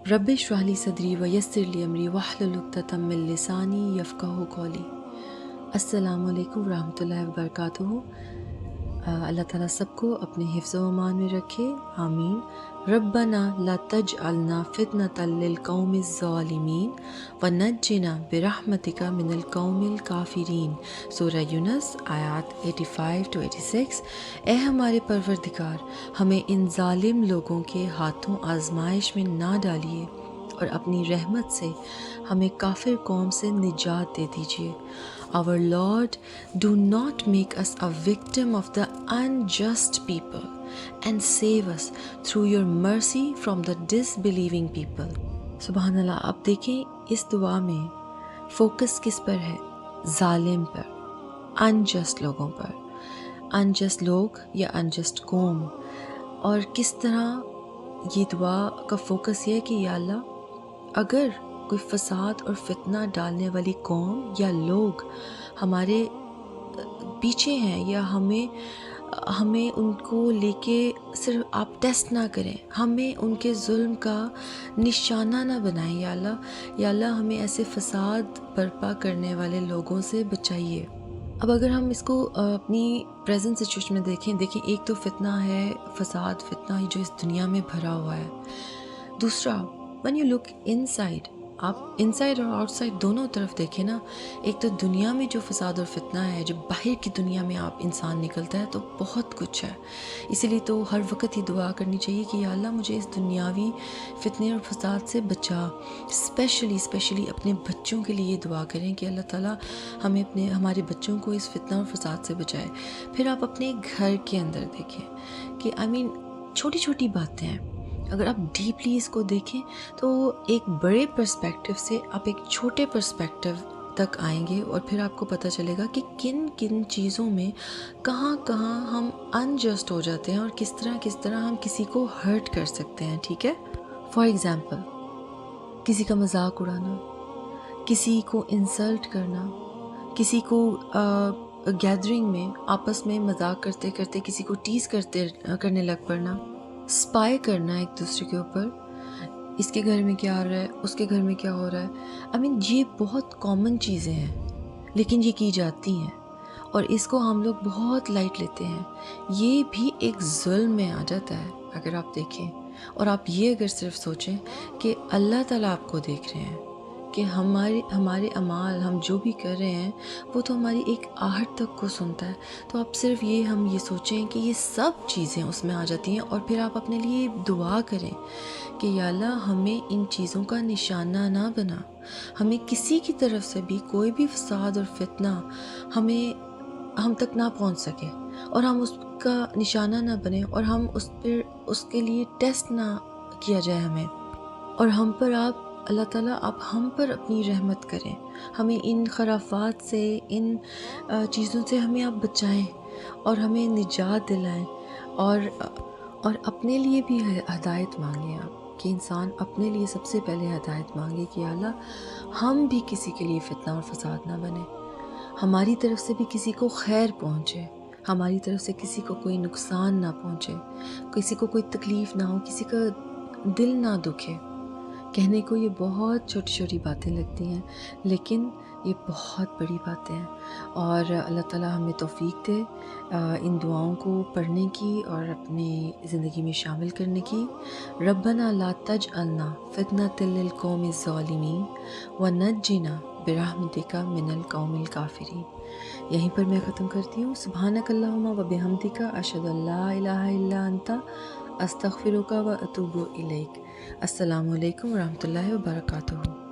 Rabbi इश्रह ली सदरी व यस्सिर ली अमरी वहलुल उक़दतम मिन लिसानी यफ़क़हू क़ौली। अस्सलामु अलैकुम रहमतुल्लाहि व बरकातुहू। अल्लाह ताला सबको अपने हिफ्ज़ व अमान में रखे, आमीन। रब्बना ला तजअलना फितनतल लिल कौमिज़ ज़ालिमीन व नज्जिना बिरहमतिका मिनल कौमिल काफ़िरीन। सूरह यूनुस आयत 85 to 86। ए हमारे परवरदिगार, हमें इन जालिम लोगों के हाथों आजमाइश में ना डालिए और अपनी रहमत से हमें काफिर कौम से निजात दे दीजिए। Our Lord, do not make us a victim of the unjust people and save us through your mercy from the disbelieving people। सुबहान अल्लाह। आप देखें इस दुआ में फोकस किस पर है? जालिम पर, अनजस्ट लोगों पर, अनजस्ट लोग या अनजस्ट कौम। और किस तरह ये दुआ का फोकस ये है कि या अल्लाह, अगर कोई फसाद और फितना डालने वाली कौम या लोग हमारे पीछे हैं या हमें उनको लेके सिर्फ आप टेस्ट ना करें, हमें उनके जुल्म का निशाना ना बनाएं। या अल्लाह हमें ऐसे फसाद बर्पा करने वाले लोगों से बचाइए। अब अगर हम इसको अपनी प्रेजेंट सिचुएशन में देखें, एक तो फितना है, फसाद फितना जो इस दुनिया में भरा हुआ है। दूसरा, व्हेन यू लुक इनसाइड, आप इनसाइड और आउटसाइड दोनों तरफ देखें ना। एक तो दुनिया में जो फसाद और फितना है, जब बाहर की दुनिया में आप इंसान निकलता है तो बहुत कुछ है। इसीलिए तो हर वक्त ही दुआ करनी चाहिए कि या अल्लाह मुझे इस दुनियावी फितने और फसाद से बचा। स्पेशली अपने बच्चों के लिए दुआ करें कि अल्लाह ताला हमारे बच्चों को इस फितना और फसाद से बचाए। फिर आप अपने घर के अंदर देखें कि छोटी छोटी बातें हैं, अगर आप डीपली इसको देखें तो एक बड़े पर्सपेक्टिव से आप एक छोटे पर्सपेक्टिव तक आएंगे और फिर आपको पता चलेगा कि किन किन चीज़ों में कहाँ हम अनजस्ट हो जाते हैं और किस तरह हम किसी को हर्ट कर सकते हैं। ठीक है, फॉर एग्ज़ाम्पल, किसी का मजाक उड़ाना, किसी को इंसल्ट करना, किसी को गैदरिंग में आपस में मजाक करते करते किसी को टीज़ करने लग पड़ना, स्पाई करना एक दूसरे के ऊपर, इसके घर में क्या हो रहा है, उसके घर में क्या हो रहा है। ये बहुत कॉमन चीज़ें हैं लेकिन ये की जाती हैं और इसको हम लोग बहुत लाइट लेते हैं। ये भी एक जुल्म में आ जाता है अगर आप देखें। और आप ये अगर सिर्फ सोचें कि अल्लाह ताला आपको देख रहे हैं कि हमारे अमाल हम जो भी कर रहे हैं वो तो हमारी एक आहट तक को सुनता है। तो आप सिर्फ हम ये सोचें कि ये सब चीज़ें उसमें आ जाती हैं और फिर आप अपने लिए दुआ करें कि या अल्लाह हमें इन चीज़ों का निशाना ना बना, हमें किसी की तरफ से भी कोई भी फसाद और फितना हम तक ना पहुंच सके और हम उसका निशाना ना बने और हम उसके लिए टेस्ट ना किया जाए हमें। और हम पर आप अल्लाह ताला आप हम पर अपनी रहमत करें, हमें इन खराफात से, इन चीज़ों से हमें आप बचाएं और हमें निजात दिलाएं। और अपने लिए भी हदायत मांगें आप कि इंसान अपने लिए सबसे पहले हदायत मांगे कि अल्लाह हम भी किसी के लिए फितना और फसाद ना बने, हमारी तरफ से भी किसी को खैर पहुँचे, हमारी तरफ से किसी को कोई नुकसान ना पहुँचे, किसी को कोई तकलीफ़ ना हो, किसी का दिल ना दुखे। कहने को ये बहुत छोटी छोटी बातें लगती हैं लेकिन ये बहुत बड़ी बातें हैं। और अल्लाह ताला हमें तौफीक दे इन दुआओं को पढ़ने की और अपनी ज़िंदगी में शामिल करने की। रब्बना ला तजअलना फितनतल लिल कौमिज़ ज़ालिमीन व नज्जिना बिरहमतिका मिनल कौमिल काफ़िरीन। यहीं पर मैं ख़त्म करती हूँ। सुब्हानकल्लाहुम्मा व बिहम्दिका अशहदु अल्ला इलाहा इल्ला अंता अस्तग़फिरुका व अतूबु इलैक। अस्सलामु अलैकुम व रहमतुल्लाहि व बरकातुहू।